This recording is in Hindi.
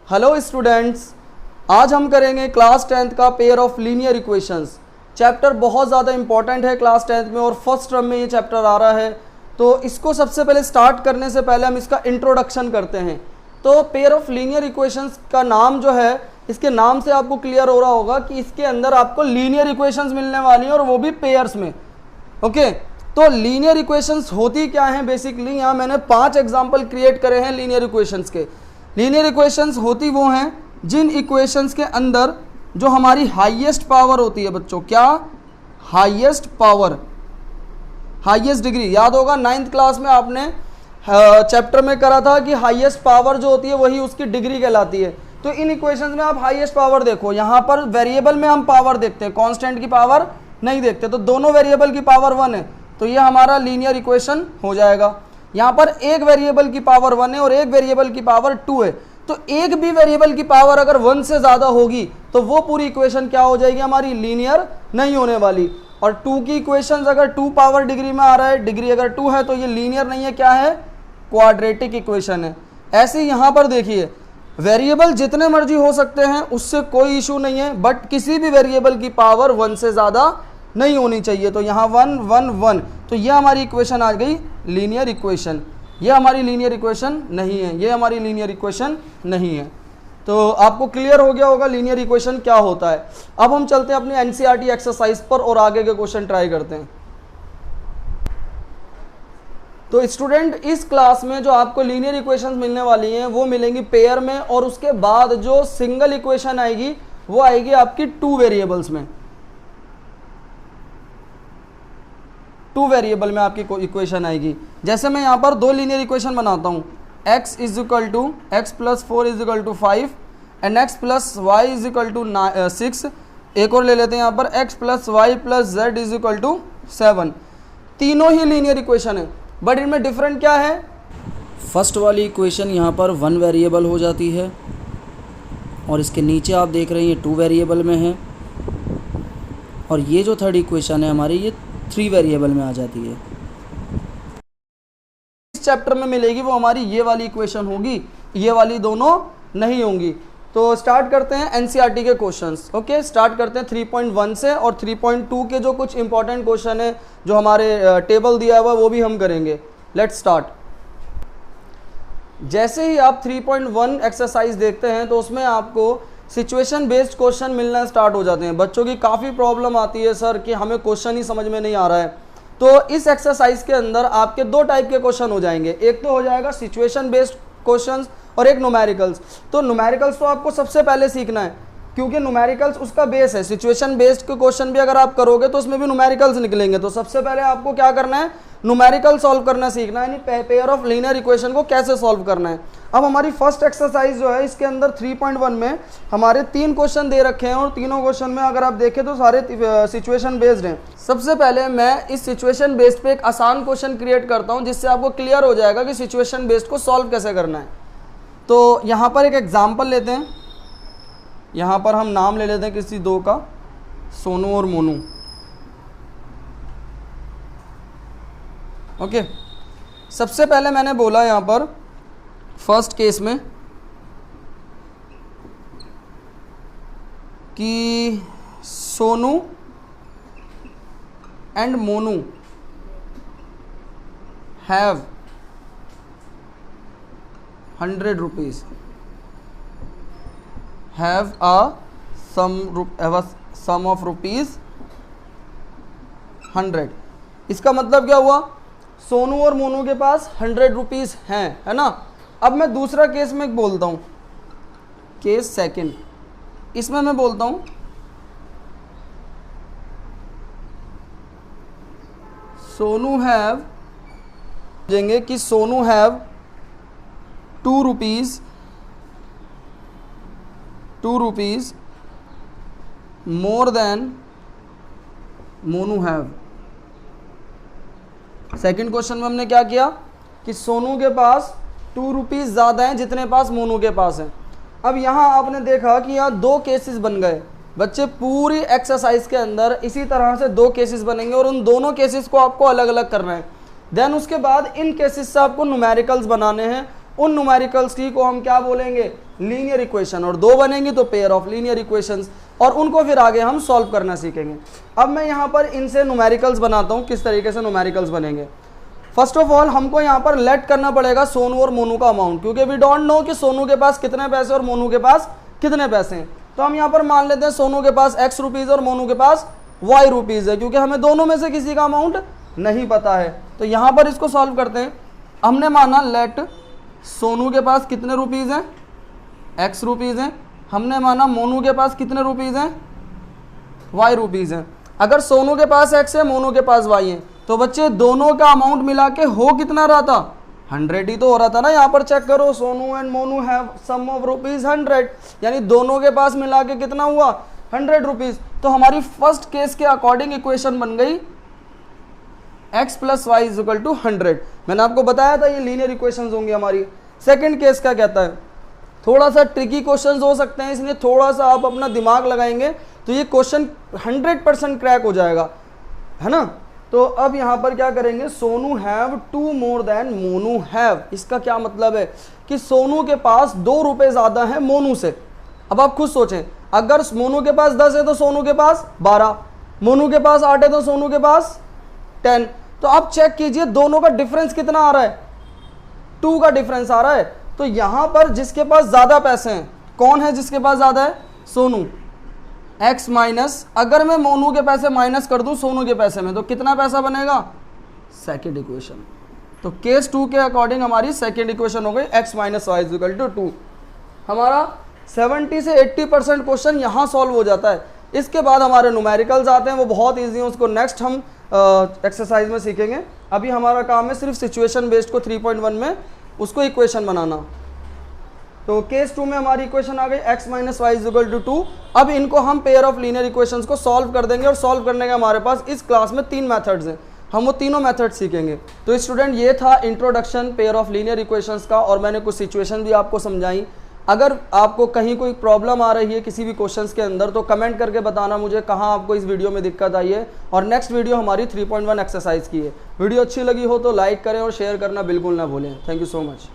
हेलो स्टूडेंट्स, आज हम करेंगे क्लास 10th का pair of linear equations. Chapter बहुत ज़्यादा इंपॉर्टेंट है क्लास 10th में और फर्स्ट टर्म में ये चैप्टर आ रहा है। तो इसको सबसे पहले स्टार्ट करने से पहले हम इसका इंट्रोडक्शन करते हैं। तो पेयर ऑफ लीनियर इक्वेशंस का नाम जो है, इसके नाम से आपको क्लियर हो रहा होगा कि इसके अंदर आपको लीनियर इक्वेशंस मिलने वाली हैं और वो भी पेयर्स में। ओके, तो लीनियर इक्वेशंस होती क्या हैं बेसिकली, यहाँ मैंने 5 एग्जाम्पल क्रिएट करे हैं लीनियर इक्वेशंस के। लीनियर इक्वेशंस होती वो हैं जिन इक्वेशंस के अंदर जो हमारी हाईएस्ट पावर होती है बच्चों, क्या हाईएस्ट पावर, हाईएस्ट डिग्री। याद होगा 9th क्लास में आपने चैप्टर में करा था कि हाईएस्ट पावर जो होती है वही उसकी डिग्री कहलाती है। तो इन इक्वेशंस में आप हाईएस्ट पावर देखो, यहाँ पर वेरिएबल में हम पावर देखते हैं, कांस्टेंट की पावर नहीं देखते। तो दोनों वेरिएबल की पावर 1 है, तो ये हमारा लीनियर इक्वेशन हो जाएगा। यहाँ पर एक वेरिएबल की पावर 1 है और एक वेरिएबल की पावर 2 है। तो एक भी वेरिएबल की पावर अगर 1 से ज़्यादा होगी तो वो पूरी इक्वेशन क्या हो जाएगी, हमारी लीनियर नहीं होने वाली। और 2 की इक्वेशंस अगर 2 पावर डिग्री में आ रहा है, डिग्री अगर 2 है तो ये लीनियर नहीं है, क्या है, क्वाड्रेटिक इक्वेशन है। ऐसे यहाँ पर देखिए, वेरिएबल जितने मर्जी हो सकते हैं उससे कोई इशू नहीं है, बट किसी भी वेरिएबल की पावर 1 से ज़्यादा नहीं होनी चाहिए। तो यहाँ 1 1 1, तो ये हमारी इक्वेशन आ गई लीनियर इक्वेशन। ये हमारी लीनियर इक्वेशन नहीं है, ये हमारी लीनियर इक्वेशन नहीं है। तो आपको क्लियर हो गया होगा लीनियर इक्वेशन क्या होता है। अब हम चलते हैं अपनी एनसीईआरटी एक्सरसाइज पर और आगे के क्वेश्चन ट्राई करते हैं। तो स्टूडेंट, इस क्लास में जो आपको लीनियर इक्वेशंस मिलने वाली हैं वो मिलेंगी पेयर में, और उसके बाद जो सिंगल इक्वेशन आएगी वो आएगी आपकी 2 वेरिएबल्स में। 2 वेरिएबल में आपकी इक्वेशन आएगी। जैसे मैं यहाँ पर 2 लीनियर इक्वेशन बनाता हूँ, x is equal to X plus 4 is equal to 5 and x plus Y is equal to 6। एक और ले लेते हैं यहाँ पर, x plus Y plus z is equal to 7। तीनों ही लीनियर इक्वेशन है, बट इनमें डिफरेंट क्या है। फर्स्ट वाली इक्वेशन यहाँ पर 1 वेरिएबल हो जाती है और इसके नीचे आप देख रहे हैं ये 2 वेरिएबल में है, और ये जो थर्ड इक्वेशन है हमारी ये 3 वेरिएबल में आ जाती है। इस चैप्टर में मिलेगी वो हमारी ये वाली इक्वेशन होगी, ये वाली दोनों नहीं होंगी। तो स्टार्ट करते हैं एनसीईआरटी के क्वेश्चंस। ओके, स्टार्ट करते हैं 3.1 से, और 3.2 के जो कुछ इंपॉर्टेंट क्वेश्चन है जो हमारे टेबल दिया हुआ है वो भी हम करेंगे। Let's start. जैसे ही आप 3.1 एक्सरसाइज देखते हैं तो उसमें आपको सिचुएशन बेस्ड क्वेश्चन मिलना स्टार्ट हो जाते हैं। बच्चों की काफ़ी प्रॉब्लम आती है सर कि हमें क्वेश्चन ही समझ में नहीं आ रहा है। तो इस एक्सरसाइज के अंदर आपके 2 टाइप के क्वेश्चन हो जाएंगे, एक तो हो जाएगा सिचुएशन बेस्ड क्वेश्चंस और एक न्यूमेरिकल्स। तो न्यूमेरिकल्स तो आपको सबसे पहले सीखना है क्योंकि न्यूमेरिकल्स उसका बेस है। सिचुएशन बेस्ड के क्वेश्चन भी अगर आप करोगे तो उसमें भी न्यूमेरिकल्स निकलेंगे। तो सबसे पहले आपको क्या करना है, न्यूमेरिकल सॉल्व करना सीखना है, यानी पेयर ऑफ लीनियर इक्वेशन को कैसे सॉल्व करना है। अब हमारी फर्स्ट एक्सरसाइज जो है इसके अंदर 3.1 में हमारे 3 क्वेश्चन दे रखे हैं, और तीनों क्वेश्चन में अगर आप देखें तो सारे सिचुएशन बेस्ड हैं। सबसे पहले मैं इस सिचुएशन बेस्ड पे एक आसान क्वेश्चन क्रिएट करता हूं जिससे आपको क्लियर हो जाएगा कि सिचुएशन बेस्ड को सॉल्व कैसे करना है। तो यहाँ पर एक एग्जाम्पल लेते हैं, यहाँ पर हम नाम ले लेते हैं किसी 2 का, सोनू और मोनू। ओके, सबसे पहले मैंने बोला यहाँ पर फर्स्ट केस में कि Sonu and Monu have 100 rupees, have a sum of rupees 100। इसका मतलब क्या हुआ, सोनू और मोनू के पास 100 रुपीज़ हैं, है ना। अब मैं दूसरा केस में बोलता हूँ, केस सेकंड, इसमें मैं बोलता हूँ सोनू हैव, देंगे कि Sonu have 2 rupees more than Monu have. Second question में हमने क्या किया कि सोनू के पास 2 रुपीज़ ज़्यादा हैं जितने पास मोनू के पास हैं। अब यहाँ आपने देखा कि यहाँ 2 केसेस बन गए। बच्चे, पूरी एक्सरसाइज के अंदर इसी तरह से 2 केसेस बनेंगे और उन दोनों केसेस को आपको अलग अलग करना है। देन उसके बाद इन केसेस से आपको न्यूमेरिकल्स बनाने हैं। उन न्यूमेरिकल्स की को हम क्या बोलेंगे, लीनियर इक्वेशन, और 2 बनेंगी तो पेयर ऑफ लीनियर इक्वेशंस, और उनको फिर आगे हम सॉल्व करना सीखेंगे। अब मैं यहाँ पर इनसे न्यूमेरिकल्स बनाता हूँ, किस तरीके से न्यूमेरिकल्स बनेंगे। फर्स्ट ऑफ ऑल हमको यहाँ पर लेट करना पड़ेगा सोनू और मोनू का अमाउंट, क्योंकि वी डोंट नो कि सोनू के पास कितने पैसे और मोनू के पास कितने पैसे हैं। तो हम यहाँ पर मान लेते हैं सोनू के पास x रुपीज़ और मोनू के पास y रुपीज़ है, क्योंकि हमें दोनों में से किसी का अमाउंट नहीं पता है। तो यहाँ पर इसको सॉल्व करते हैं। हमने माना लेट सोनू के पास कितने रुपीज़ हैं, x रुपीज़ हैं। हमने माना मोनू के पास कितने रुपीज़ हैं, y रुपीज़ हैं। अगर सोनू के पास x है, मोनू के पास y है, तो बच्चे दोनों का अमाउंट मिला के हो कितना रहा था, 100 ही तो हो रहा था ना। यहाँ पर चेक करो, Sonu and Monu have sum of rupees 100, यानी दोनों के पास मिला के कितना हुआ, 100 रुपीज़। तो हमारी फर्स्ट केस के अकॉर्डिंग इक्वेशन बन गई x plus Y is equal to 100। मैंने आपको बताया था ये लीनियर इक्वेशंस होंगी हमारी। सेकंड केस क्या कहता है, थोड़ा सा ट्रिकी क्वेश्चंस हो सकते हैं, इसलिए थोड़ा सा आप अपना दिमाग लगाएंगे तो ये क्वेश्चन 100% क्रैक हो जाएगा, है ना। तो अब यहाँ पर क्या करेंगे, Sonu have 2 more than Monu have. इसका क्या मतलब है कि सोनू के पास 2 रुपये ज़्यादा है मोनू से। अब आप खुद सोचें, अगर मोनू के पास 10 है तो सोनू के पास 12, मोनू के पास 8 है तो सोनू के पास 10। तो आप चेक कीजिए दोनों का डिफरेंस कितना आ रहा है, 2 का डिफरेंस आ रहा है। तो यहाँ पर जिसके पास ज़्यादा पैसे हैं, कौन है जिसके पास ज़्यादा है, सोनू। x माइनस, अगर मैं मोनू के पैसे माइनस कर दूं सोनू के पैसे में, तो कितना पैसा बनेगा, सेकेंड इक्वेशन। तो केस 2 के अकॉर्डिंग हमारी सेकेंड इक्वेशन हो गई x minus Y is equal to 2। हमारा 70 से 80% क्वेश्चन यहाँ सॉल्व हो जाता है। इसके बाद हमारे न्यूमेरिकल्स आते हैं, वो बहुत ईजी है, उसको नेक्स्ट हम एक्सरसाइज में सीखेंगे। अभी हमारा काम है सिर्फ सिचुएशन बेस्ड को 3.1 में उसको इक्वेशन बनाना। तो केस 2 में हमारी इक्वेशन आ गई x minus Y is equal to 2। अब इनको हम पेयर ऑफ लीनियर इक्वेशंस को सॉल्व कर देंगे, और सॉल्व करने के हमारे पास इस क्लास में 3 मेथड्स हैं, हम वो तीनों मेथड सीखेंगे। तो स्टूडेंट ये था introduction pair of linear equations का, और मैंने कुछ सिचुएशन भी आपको समझाई। अगर आपको कहीं कोई प्रॉब्लम आ रही है किसी भी क्वेश्चंस के अंदर, तो कमेंट करके बताना मुझे कहाँ आपको इस वीडियो में दिक्कत आई है। और नेक्स्ट वीडियो हमारी 3.1 एक्सरसाइज की है। वीडियो अच्छी लगी हो तो लाइक करें और शेयर करना बिल्कुल ना भूलें। Thank you so much.